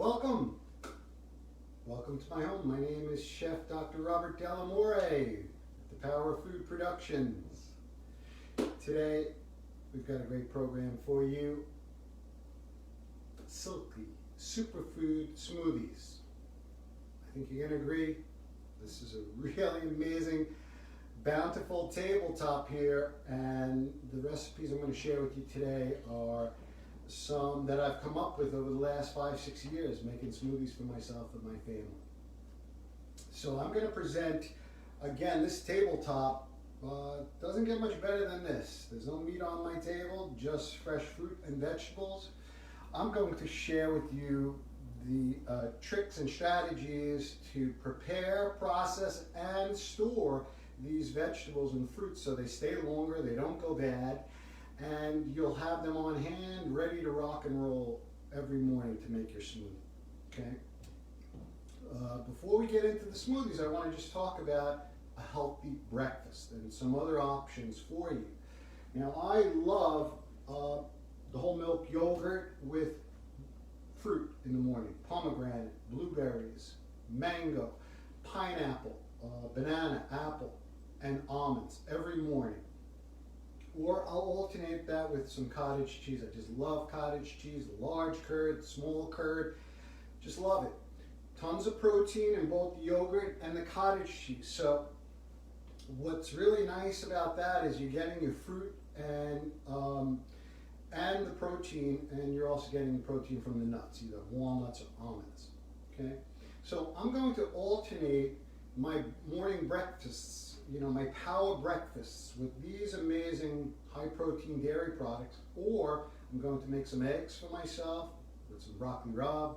Welcome. Welcome to my home. My name is Chef Dr. Robert Dell'Amore at the Power of Food Productions. Today, we've got a great program for you. Silky Superfood Smoothies. I think you're going to agree. This is a really amazing, bountiful tabletop here, and the recipes I'm going to share with you today are some that I've come up with over the last 5-6 years, making smoothies for myself and my family. So I'm going to present, again, this tabletop doesn't get much better than this. There's no meat on my table, just fresh fruit and vegetables. I'm going to share with you the tricks and strategies to prepare, process, and store these vegetables and fruits so they stay longer, they don't go bad, and you'll have them on hand, ready to rock and roll every morning to make your smoothie. Okay. Before we get into the smoothies, I want to just talk about a healthy breakfast and some other options for you. Now, I love the whole milk yogurt with fruit in the morning: pomegranate, blueberries, mango, pineapple, banana, apple, and almonds every morning. Or I'll alternate that with some cottage cheese. I just love cottage cheese, large curd, small curd, just love it. Tons of protein in both the yogurt and the cottage cheese. So what's really nice about that is you're getting your fruit and the protein, and you're also getting the protein from the nuts, either walnuts or almonds. Okay, so I'm going to alternate my morning breakfasts, my power breakfasts, with these amazing high protein dairy products, or I'm going to make some eggs for myself with some broccoli rabe,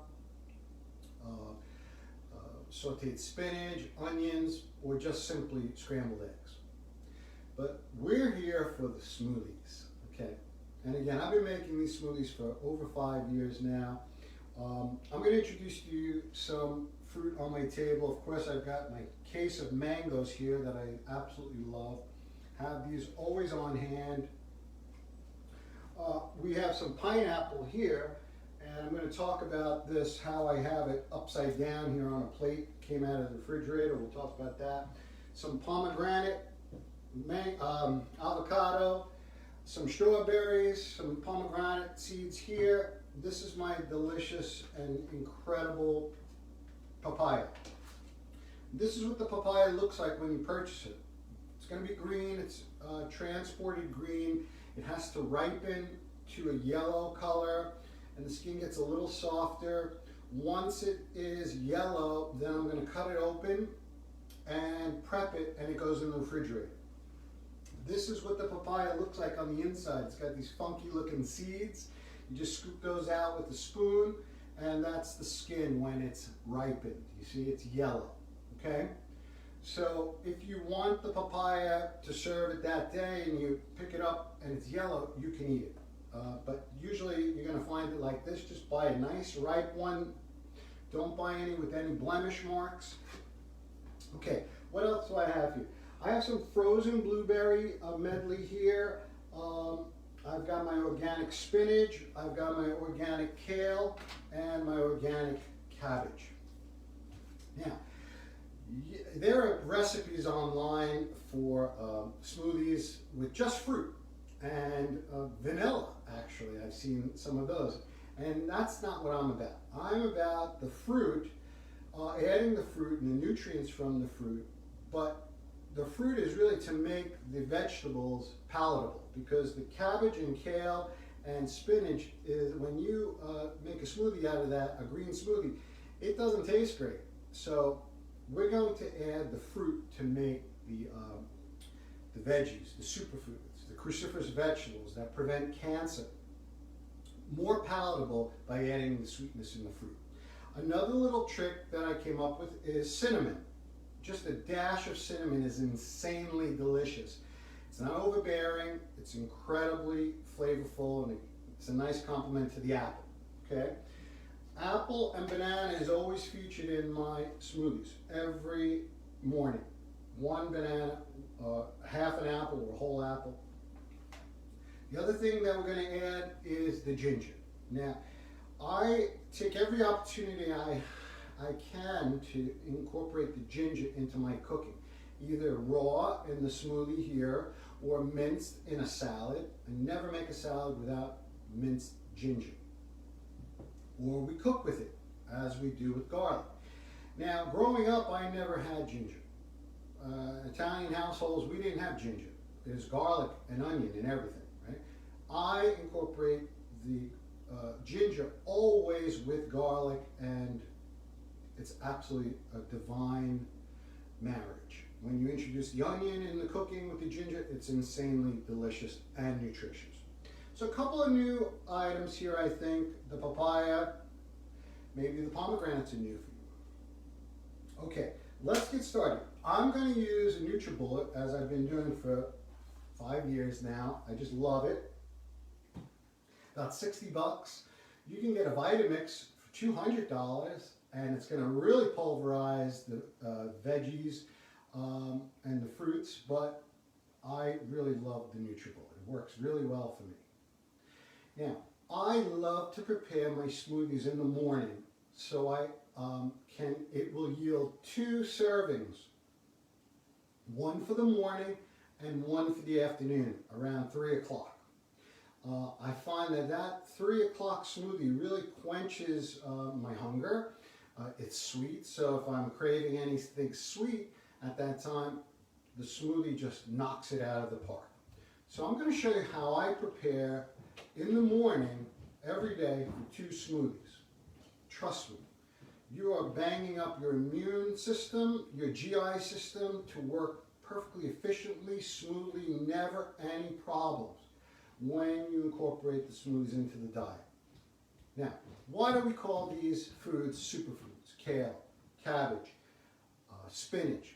sauteed spinach, onions, or just simply scrambled eggs. But we're here for the smoothies, okay? And again, I've been making these smoothies for over 5 years now. I'm going to introduce to you some fruit on my table. Of course, I've got my case of mangoes here that I absolutely love. Have these always on hand. We have some pineapple here, and I'm going to talk about this, how I have it upside down here on a plate. Came out of the refrigerator. We'll talk about that. Some pomegranate, avocado, some strawberries, some pomegranate seeds here. This is my delicious and incredible papaya. This is what the papaya looks like when you purchase it. It's going to be green. It's transported green. It has to ripen to a yellow color, and the skin gets a little softer. Once it is yellow, then I'm going to cut it open and prep it, and it goes in the refrigerator. This is what the papaya looks like on the inside. It's got these funky looking seeds. You just scoop those out with a spoon, and that's the skin when it's ripened. You see, it's yellow, okay? So if you want the papaya to serve it that day and you pick it up and it's yellow, you can eat it. But usually you're going to find it like this. Just buy a nice ripe one. Don't buy any with any blemish marks. Okay, what else do I have here? I have some frozen blueberry medley here. I've got my organic spinach, I've got my organic kale, and my organic cabbage. Now, there are recipes online for smoothies with just fruit and vanilla, actually. I've seen some of those. And that's not what I'm about. I'm about the fruit, adding the fruit and the nutrients from the fruit, but the fruit is really to make the vegetables palatable, because the cabbage and kale and spinach is, when you make a smoothie out of that, a green smoothie, it doesn't taste great. So we're going to add the fruit to make the veggies, the superfoods, the cruciferous vegetables that prevent cancer, more palatable by adding the sweetness in the fruit. Another little trick that I came up with is cinnamon. Just a dash of cinnamon is insanely delicious. It's not overbearing, it's incredibly flavorful, and it's a nice complement to the apple, okay? Apple and banana is always featured in my smoothies every morning. One banana, half an apple or a whole apple. The other thing that we're going to add is the ginger. Now, I take every opportunity I can to incorporate the ginger into my cooking, either raw in the smoothie here or minced in a salad. I never make a salad without minced ginger. Or we cook with it, as we do with garlic. Now, growing up, I never had ginger. Italian households, we didn't have ginger. There's garlic and onion and everything, right? I incorporate the ginger always with garlic, and it's absolutely a divine marriage. When you introduce the onion in the cooking with the ginger, it's insanely delicious and nutritious. So a couple of new items here, I think. The papaya, maybe the pomegranates are new for you. Okay, let's get started. I'm going to use a NutriBullet, as I've been doing for 5 years now. I just love it. About 60 bucks. You can get a Vitamix for $200, and it's going to really pulverize the veggies and the fruits, but I really love the NutriBullet. It works really well for me. Now, I love to prepare my smoothies in the morning, so it will yield 2 servings, one for the morning and one for the afternoon, around 3 o'clock. I find that 3 o'clock smoothie really quenches my hunger. It's sweet, so if I'm craving anything sweet at that time, the smoothie just knocks it out of the park. So I'm going to show you how I prepare in the morning every day for 2 smoothies. Trust me, you are banging up your immune system, your GI system to work perfectly efficiently, smoothly, never any problems when you incorporate the smoothies into the diet. Now, why do we call these foods superfoods? Kale, cabbage, spinach,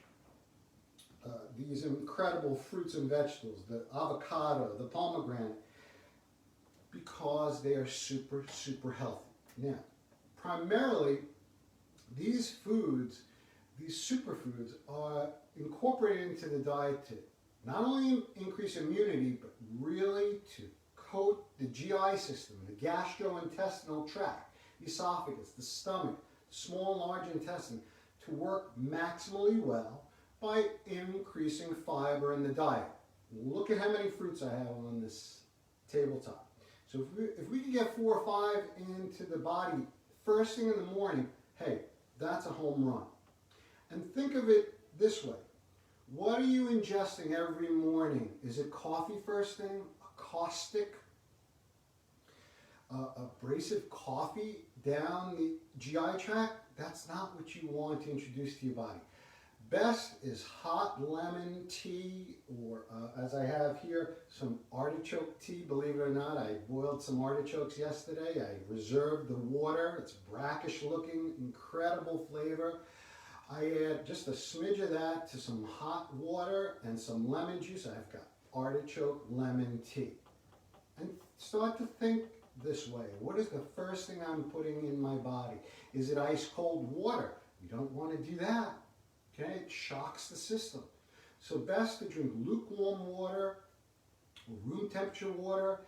these incredible fruits and vegetables, the avocado, the pomegranate, because they are super, super healthy. Now, primarily, these foods, these superfoods, are incorporated into the diet to not only increase immunity, but really to coat the GI system, the gastrointestinal tract, the esophagus, the stomach, the small and large intestine, to work maximally well by increasing fiber in the diet. Look at how many fruits I have on this tabletop. So if we can get 4 or 5 into the body first thing in the morning, hey, that's a home run. And think of it this way. What are you ingesting every morning? Is it coffee first thing? A caustic, abrasive coffee down the GI tract? That's not what you want to introduce to your body. Best is hot lemon tea, or as I have here, some artichoke tea. Believe it or not, I boiled some artichokes yesterday. I reserved the water. It's brackish looking, incredible flavor. I add just a smidge of that to some hot water and some lemon juice. I've got artichoke lemon tea. And start to think this way. What is the first thing I'm putting in my body? Is it ice cold water? You don't want to do that. Okay, it shocks the system. So best to drink lukewarm water, room temperature water.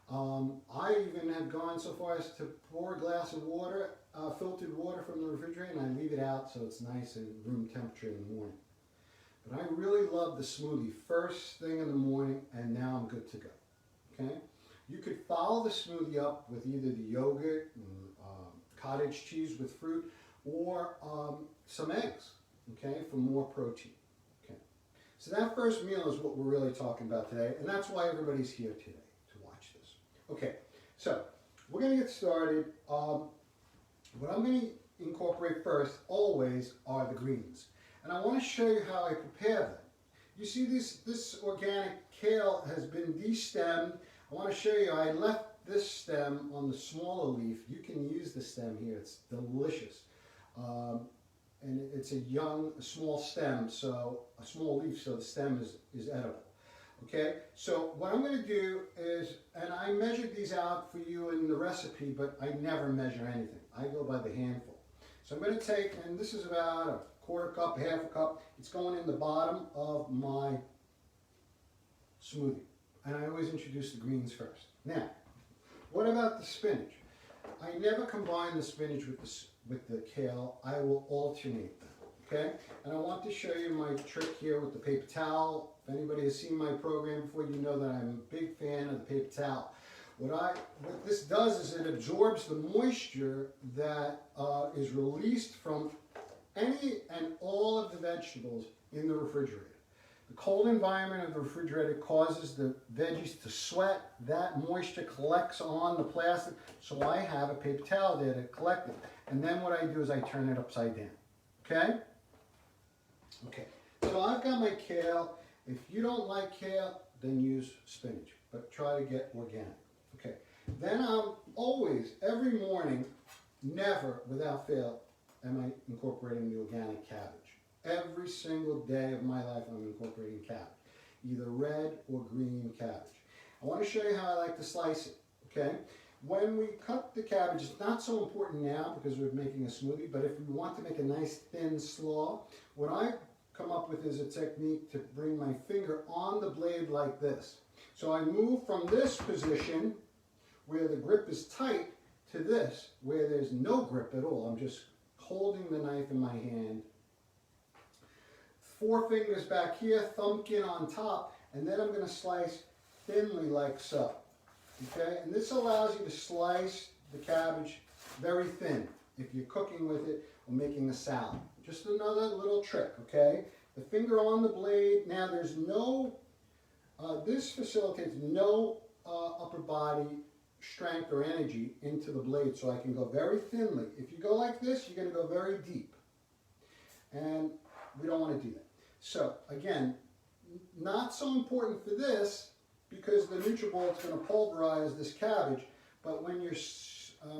I even have gone so far as to pour a glass of water, filtered water from the refrigerator, and I leave it out so it's nice and room temperature in the morning. But I really love the smoothie first thing in the morning, and now I'm good to go. Okay, you could follow the smoothie up with either the yogurt, and, cottage cheese with fruit, or some eggs. Okay, for more protein. Okay, so that first meal is what we're really talking about today, and that's why everybody's here today to watch this. Okay, so we're going to get started. What I'm going to incorporate first always are the greens, and I want to show you how I prepare them. You see this organic kale has been destemmed. I want to show you, I left this stem on the smaller leaf. You can use the stem here, it's delicious. And it's a small stem, so a small leaf, so the stem is edible. Okay, so what I'm going to do is, and I measured these out for you in the recipe, but I never measure anything. I go by the handful. So I'm going to take, and this is about a quarter cup, half a cup. It's going in the bottom of my smoothie. And I always introduce the greens first. Now, what about the spinach? I never combine the spinach with the kale. I will alternate them, okay? And I want to show you my trick here with the paper towel. If anybody has seen my program before, you know that I'm a big fan of the paper towel. What this does is it absorbs the moisture that is released from any and all of the vegetables in the refrigerator. The cold environment of the refrigerator causes the veggies to sweat. That moisture collects on the plastic, so I have a paper towel there to collect it. And then what I do is I turn it upside down, okay? Okay, so I've got my kale. If you don't like kale, then use spinach, but try to get organic. Okay, then I'm always, every morning, never without fail, am I incorporating the organic cabbage. Every single day of my life I'm incorporating cabbage, either red or green cabbage. I want to show you how I like to slice it, okay? When we cut the cabbage, it's not so important now because we're making a smoothie, but if we want to make a nice thin slaw, what I come up with is a technique to bring my finger on the blade like this. So I move from this position where the grip is tight to this where there's no grip at all. I'm just holding the knife in my hand. 4 fingers back here, thumbkin on top, and then I'm going to slice thinly like so. Okay, and this allows you to slice the cabbage very thin if you're cooking with it or making a salad. Just another little trick, okay? The finger on the blade. Now there's no, this facilitates no upper body strength or energy into the blade, so I can go very thinly. If you go like this, you're going to go very deep. And we don't want to do that. So again, not so important for this because the NutriBullet is going to pulverize this cabbage, but when you're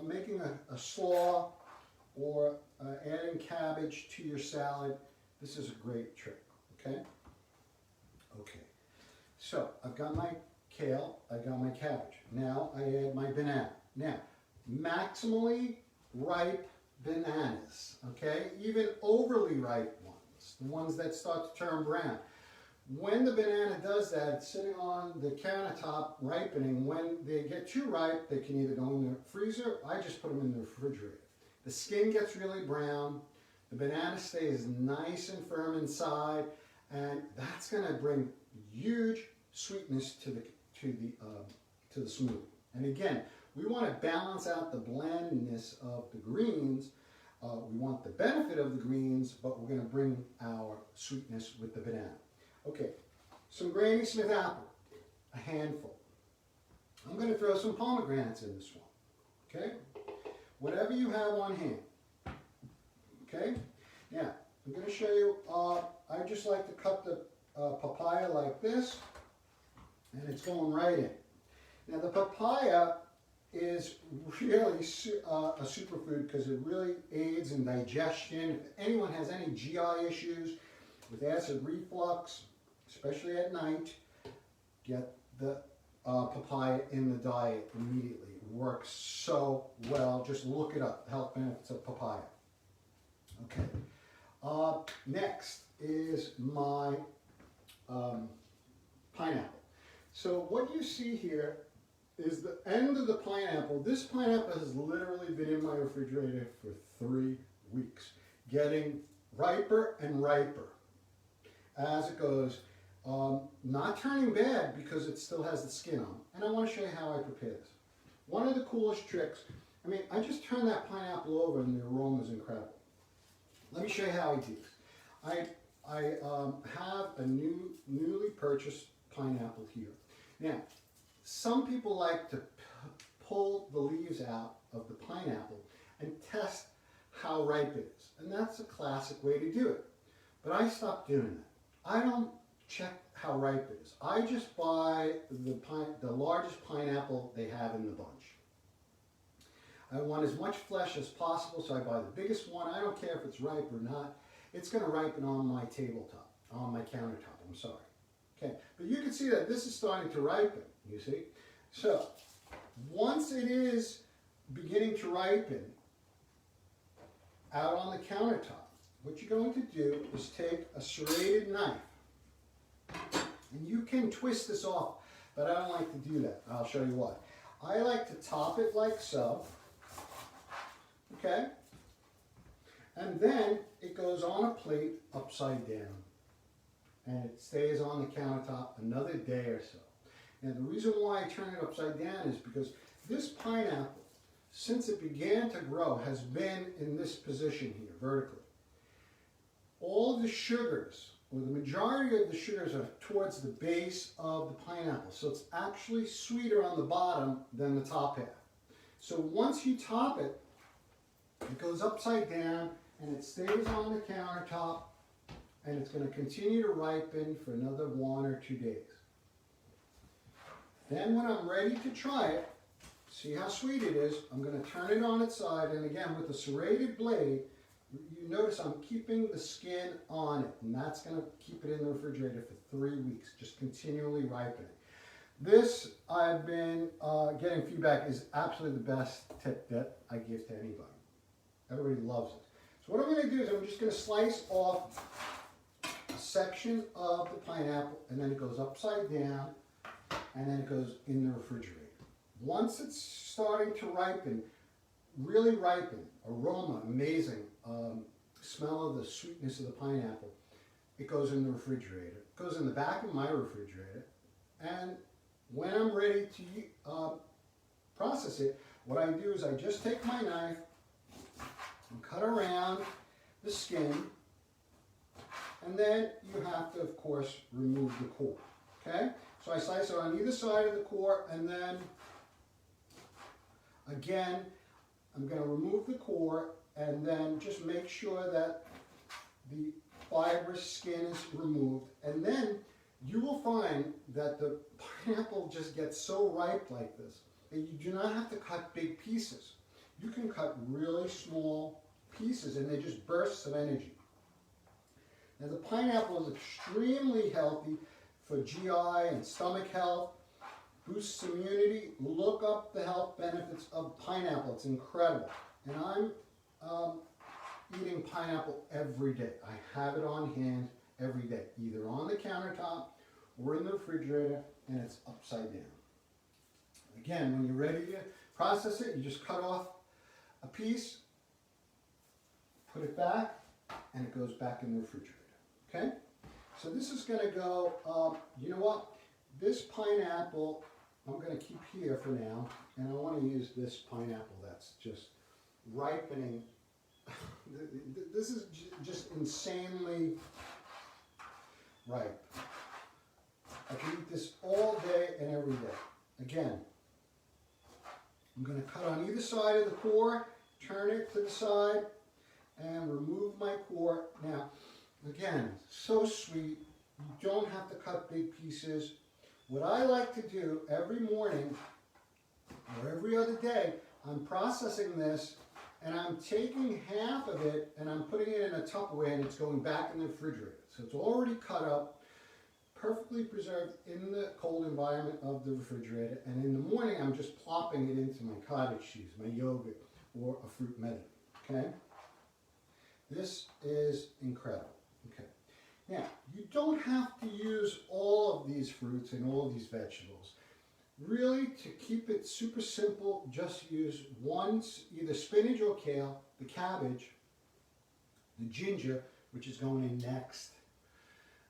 making a slaw or adding cabbage to your salad, this is a great trick, okay? Okay, so I've got my kale, I've got my cabbage. Now I add my banana. Now, maximally ripe bananas, okay? Even overly ripe ones, the ones that start to turn brown. When the banana does that, it's sitting on the countertop ripening. When they get too ripe, they can either go in the freezer. I just put them in the refrigerator. The skin gets really brown. The banana stays nice and firm inside, and that's going to bring huge sweetness to the smoothie. And again, we want to balance out the blandness of the greens. We want the benefit of the greens, but we're going to bring our sweetness with the banana. Okay, some Granny Smith apple, a handful. I'm going to throw some pomegranates in this one, okay? Whatever you have on hand, okay? Now, I'm going to show you, I just like to cut the papaya like this, and it's going right in. Now, the papaya is really a superfood because it really aids in digestion. If anyone has any GI issues with acid reflux, especially at night, get the papaya in the diet immediately. It works so well. Just look it up, health benefits of papaya. Okay. Next is my pineapple. So what you see here is the end of the pineapple. This pineapple has literally been in my refrigerator for 3 weeks, getting riper and riper as it goes. Not turning bad because it still has the skin on. And I want to show you how I prepare this. One of the coolest tricks, I mean, I just turn that pineapple over and the aroma is incredible. Let me show you how I do this. I have a newly purchased pineapple here. Now, some people like to pull the leaves out of the pineapple and test how ripe it is. And that's a classic way to do it. But I stopped doing that. I don't check how ripe it is. I just buy the largest pineapple they have in the bunch. I want as much flesh as possible, so I buy the biggest one. I don't care if it's ripe or not. It's going to ripen on my tabletop, on my countertop, I'm sorry. Okay, but you can see that this is starting to ripen, you see? So, once it is beginning to ripen out on the countertop, what you're going to do is take a serrated knife, and you can twist this off, but I don't like to do that. I'll show you why. I like to top it like so, okay? And then it goes on a plate upside down. And it stays on the countertop another day or so. Now the reason why I turn it upside down is because this pineapple, since it began to grow, has been in this position here, vertically. All the sugars, or the majority of the sugars, are towards the base of the pineapple. So it's actually sweeter on the bottom than the top half. So once you top it, it goes upside down and it stays on the countertop, and it's going to continue to ripen for another 1 or 2 days. Then when I'm ready to try it, see how sweet it is, I'm going to turn it on its side, and again with the serrated blade, you notice I'm keeping the skin on it, and that's going to keep it in the refrigerator for 3 weeks, just continually ripening. This, I've been getting feedback, is absolutely the best tip that I give to anybody. Everybody loves it. So what I'm going to do is I'm just going to slice off a section of the pineapple, and then it goes upside down, and then it goes in the refrigerator. Once it's starting to ripen, really ripen, aroma, amazing, smell of the sweetness of the pineapple, it goes in the refrigerator. It goes in the back of my refrigerator, and when I'm ready to process it, what I do is I just take my knife and cut around the skin, and then you have to, of course, remove the core, okay? So I slice it on either side of the core, and then, again, I'm going to remove the core, and then just make sure that the fibrous skin is removed, and then you will find that the pineapple just gets so ripe like this that you do not have to cut big pieces. You can cut really small pieces and they just bursts of energy. Now the pineapple is extremely healthy for GI and stomach health, boosts immunity. Look up the health benefits of pineapple. It's incredible. And I'm eating pineapple every day. I have it on hand every day, either on the countertop or in the refrigerator, and it's upside down. Again, when you're ready to process it, you just cut off a piece, put it back, and it goes back in the refrigerator, okay? So this is gonna go, you know what? This pineapple, I'm gonna keep here for now, and I wanna use this pineapple that's just ripening. This is just insanely ripe. I can eat this all day and every day. Again, I'm going to cut on either side of the core, turn it to the side, and remove my core. Now, again, so sweet. You don't have to cut big pieces. What I like to do every morning or every other day, I'm processing this, and I'm taking half of it and I'm putting it in a Tupperware, and it's going back in the refrigerator. So it's already cut up, perfectly preserved in the cold environment of the refrigerator, and in the morning I'm just plopping it into my cottage cheese, my yogurt, or a fruit medley, okay? This is incredible, okay? Now, you don't have to use all of these fruits and all of these vegetables. Really, to keep it super simple, just use one, either spinach or kale, the cabbage, the ginger, which is going in next,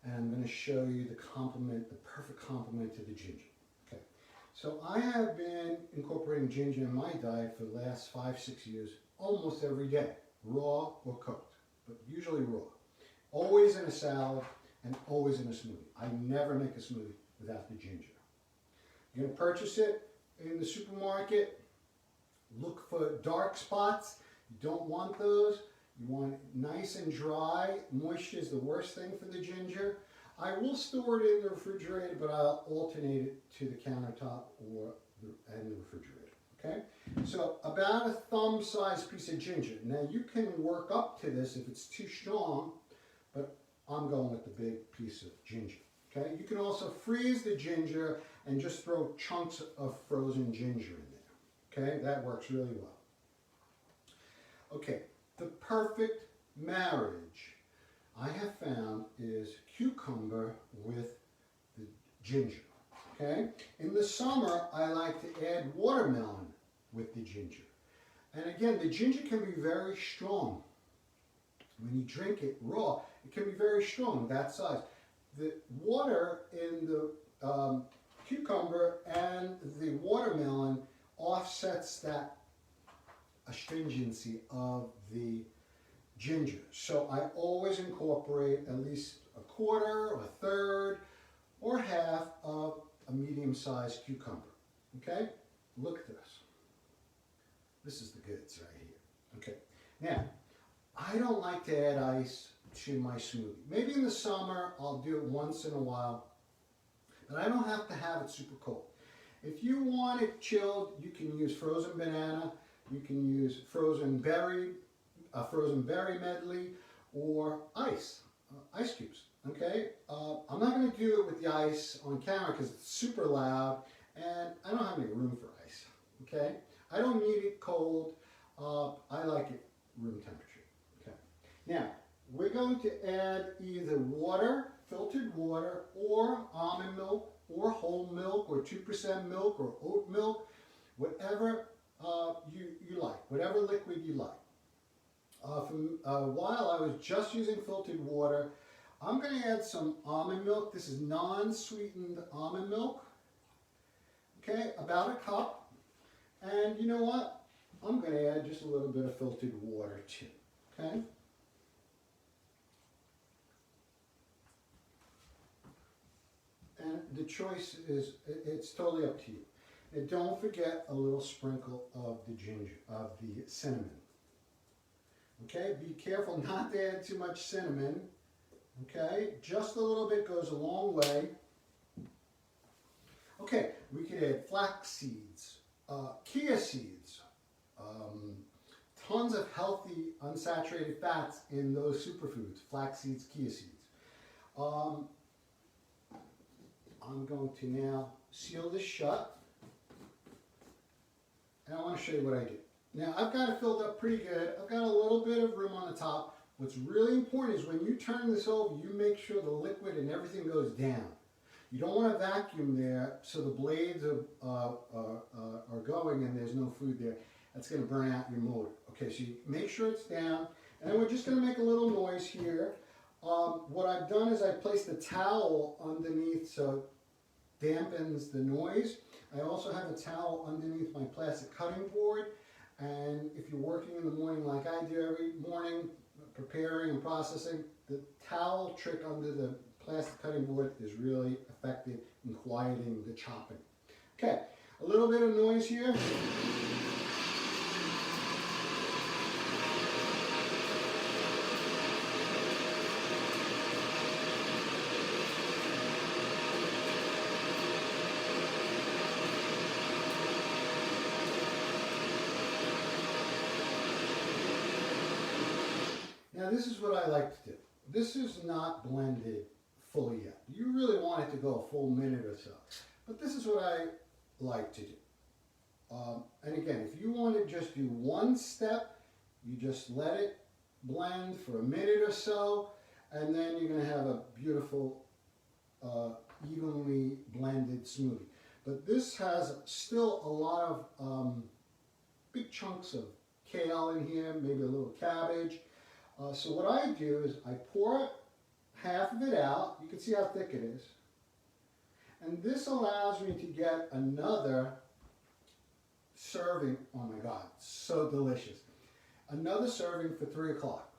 and I'm going to show you the complement, the perfect complement to the ginger. Okay, so I have been incorporating ginger in my diet for the last 5-6 years, almost every day, raw or cooked, but usually raw. Always in a salad and always in a smoothie. I never make a smoothie without the ginger. You're going to purchase it in the supermarket. Look for dark spots. You don't want those. You want it nice and dry. Moisture is the worst thing for the ginger. I will store it in the refrigerator, but I'll alternate it to the countertop and the refrigerator. Okay? So about a thumb-sized piece of ginger. Now you can work up to this if it's too strong, but I'm going with the big piece of ginger. Okay? You can also freeze the ginger and just throw chunks of frozen ginger in there. Okay? That works really well. Okay. The perfect marriage I have found is cucumber with the ginger, okay? In the summer, I like to add watermelon with the ginger. And again, the ginger can be very strong. When you drink it raw, it can be very strong, that size. The water in the cucumber and the watermelon offsets that astringency of the ginger. So I always incorporate at least a quarter or a third or half of a medium-sized cucumber. Okay? Look at this. This is the goods right here. Okay. Now, I don't like to add ice to my smoothie. Maybe in the summer I'll do it once in a while, but I don't have to have it super cold. If you want it chilled, you can use frozen banana, you can use frozen berry medley, or ice cubes. Okay, I'm not going to do it with the ice on camera because it's super loud, and I don't have any room for ice. Okay, I don't need it cold. I like it room temperature. Okay, now we're going to add either water, filtered water, or almond milk, or whole milk, or 2% milk, or oat milk, whatever you like, whatever liquid you like. While I was just using filtered water, I'm going to add some almond milk. This is non-sweetened almond milk. Okay, about a cup. And you know what? I'm going to add just a little bit of filtered water too. Okay? And the choice is, it's totally up to you. And don't forget a little sprinkle of the ginger, of the cinnamon. Okay, be careful not to add too much cinnamon. Okay, just a little bit goes a long way. Okay, we could add flax seeds, chia seeds, tons of healthy unsaturated fats in those superfoods, flax seeds, chia seeds. I'm going to now seal this shut, and I want to show you what I did. Now I've got it filled up pretty good. I've got a little bit of room on the top. What's really important is when you turn this over, you make sure the liquid and everything goes down. You don't want to vacuum there so the blades are going and there's no food there. That's going to burn out your motor. Okay, so you make sure it's down. And then we're just going to make a little noise here. What I've done is I placed a towel underneath so it dampens the noise. I also have a towel underneath my plastic cutting board. And if you're working in the morning like I do every morning, preparing and processing, the towel trick under the plastic cutting board is really effective in quieting the chopping. Okay, a little bit of noise here. Now this is what I like to do. This is not blended fully yet. You really want it to go a full minute or so. But this is what I like to do. And again, if you want to just do one step, you just let it blend for a minute or so, and then you're going to have a beautiful, evenly blended smoothie. But this has still a lot of big chunks of kale in here, maybe a little cabbage. So what I do is I pour half of it out. You can see how thick it is. And this allows me to get another serving. Oh my God, so delicious. Another serving for 3 o'clock.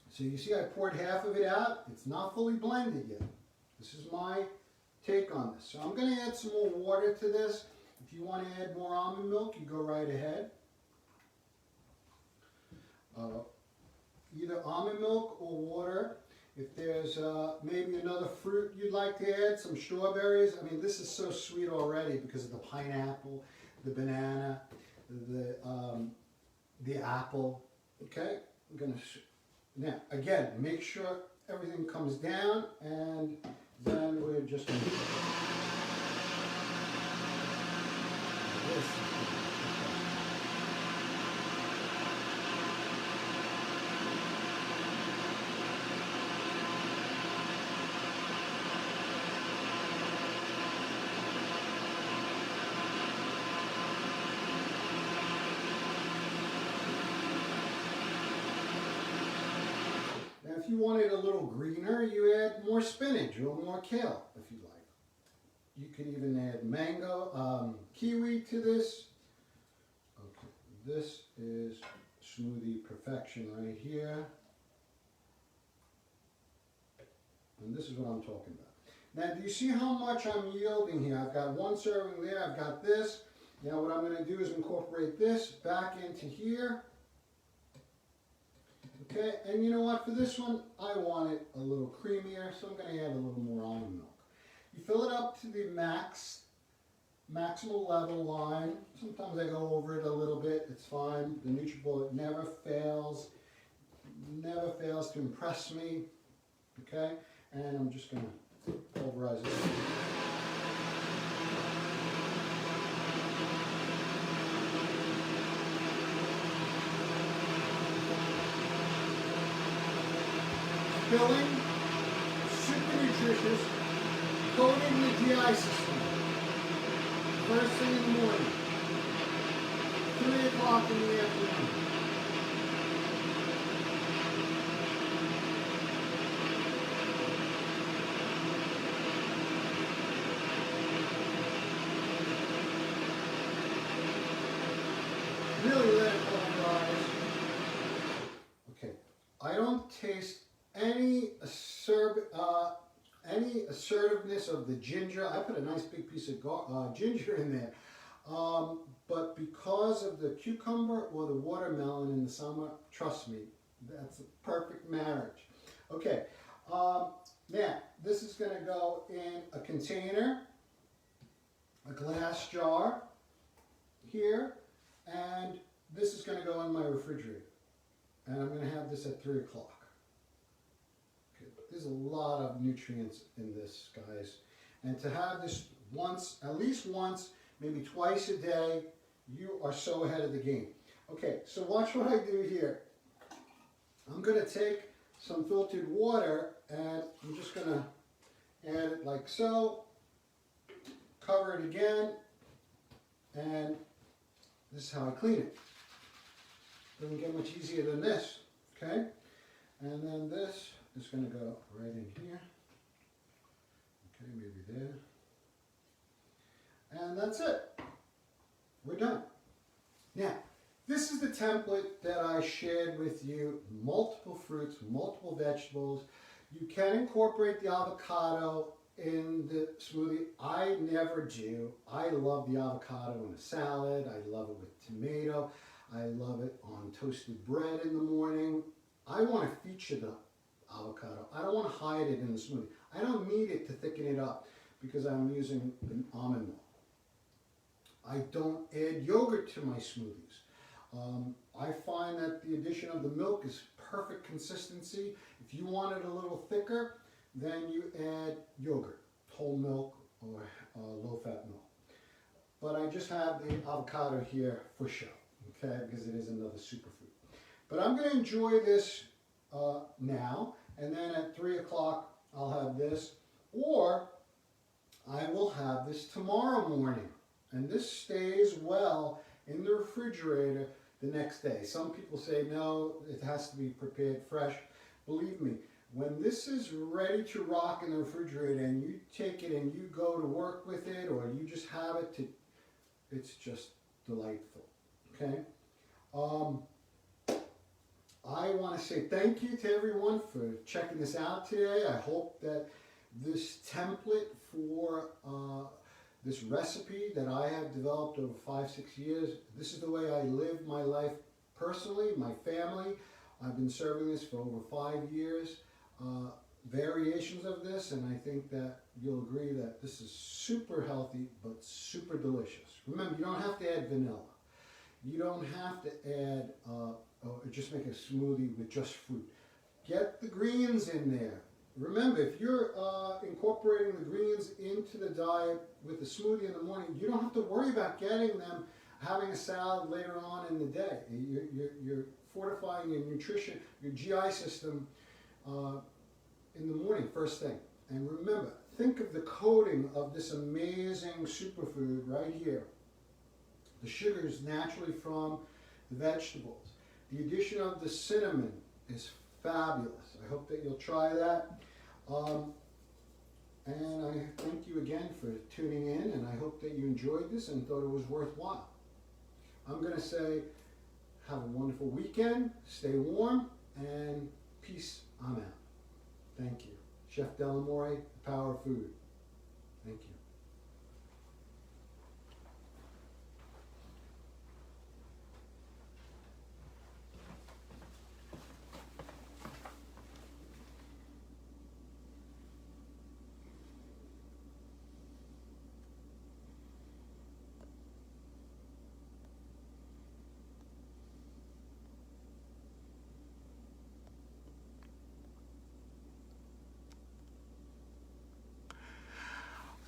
So you see I poured half of it out. It's not fully blended yet. This is my take on this. So I'm going to add some more water to this. If you want to add more almond milk, you go right ahead. Either almond milk or water. If there's maybe another fruit you'd like to add, some strawberries. I mean, this is so sweet already because of the pineapple, the banana, the apple. Okay, I'm gonna now again make sure everything comes down, and then we're just gonna this. if you want it a little greener, you add more spinach or more kale if you like. You can even add mango, kiwi to this. Okay, this is smoothie perfection right here. And this is what I'm talking about. Now, do you see how much I'm yielding here? I've got one serving there, I've got this. Now what I'm going to do is incorporate this back into here. Okay, and you know what, for this one, I want it a little creamier, so I'm going to add a little more almond milk. You fill it up to the maximal level line. Sometimes I go over it a little bit, it's fine. The NutriBullet never fails to impress me. Okay, and I'm just going to pulverize it. Filling, super nutritious, coating the GI system. First thing in the morning, 3 o'clock in the afternoon. Really let it pulverize. Okay, I don't taste any assertiveness of the ginger. I put a nice big piece of ginger in there. But because of the cucumber or the watermelon in the summer, trust me, that's a perfect marriage. Okay, now this is going to go in a container, a glass jar here, and this is going to go in my refrigerator. And I'm going to have this at 3 o'clock. There's a lot of nutrients in this, guys. And to have this once, at least once, maybe twice a day, you are so ahead of the game. Okay, so watch what I do here. I'm going to take some filtered water and I'm just going to add it like so. Cover it again. And this is how I clean it. Doesn't get much easier than this. Okay? And then this is going to go right in here. Okay, maybe there. And that's it. We're done. Now, this is the template that I shared with you. Multiple fruits, multiple vegetables. You can incorporate the avocado in the smoothie. I never do. I love the avocado in a salad. I love it with tomato. I love it on toasted bread in the morning. I want to feature the avocado. I don't want to hide it in the smoothie. I don't need it to thicken it up because I'm using an almond milk. I don't add yogurt to my smoothies. I find that the addition of the milk is perfect consistency. If you want it a little thicker, then you add yogurt, whole milk or low-fat milk. But I just have the avocado here for show, okay, because it is another superfood. But I'm going to enjoy this now, and then at 3 o'clock I'll have this, or I will have this tomorrow morning. And this stays well in the refrigerator the next day. Some people say, no, it has to be prepared fresh. Believe me, when this is ready to rock in the refrigerator and you take it and you go to work with it or you just have it, it's just delightful, okay? I want to say thank you to everyone for checking this out today. I hope that this template for this recipe that I have developed over 5-6 years, this is the way I live my life personally, my family. I've been serving this for over 5 years, variations of this, and I think that you'll agree that this is super healthy but super delicious. Remember, you don't have to add vanilla. You don't have to add, or just make a smoothie with just fruit. Get the greens in there. Remember, if you're incorporating the greens into the diet with the smoothie in the morning, you don't have to worry about getting them, having a salad later on in the day. You're fortifying your nutrition, your GI system in the morning, first thing. And remember, think of the coating of this amazing superfood right here. The sugar is naturally from the vegetables. The addition of the cinnamon is fabulous. I hope that you'll try that. And I thank you again for tuning in, and I hope that you enjoyed this and thought it was worthwhile. I'm going to say, have a wonderful weekend, stay warm, and peace. I'm out. Thank you. Chef Dell'Amore, the Power of Food. Thank you.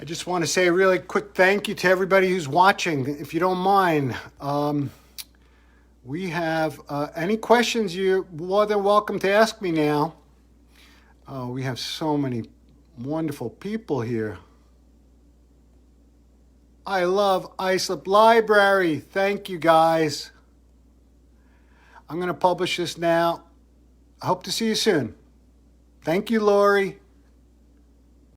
I just want to say a really quick thank you to everybody who's watching. If you don't mind, we have any questions, you're more than welcome to ask me now. We have so many wonderful people here. I love Islip Library. Thank you, guys. I'm going to publish this now. I hope to see you soon. Thank you, Lori.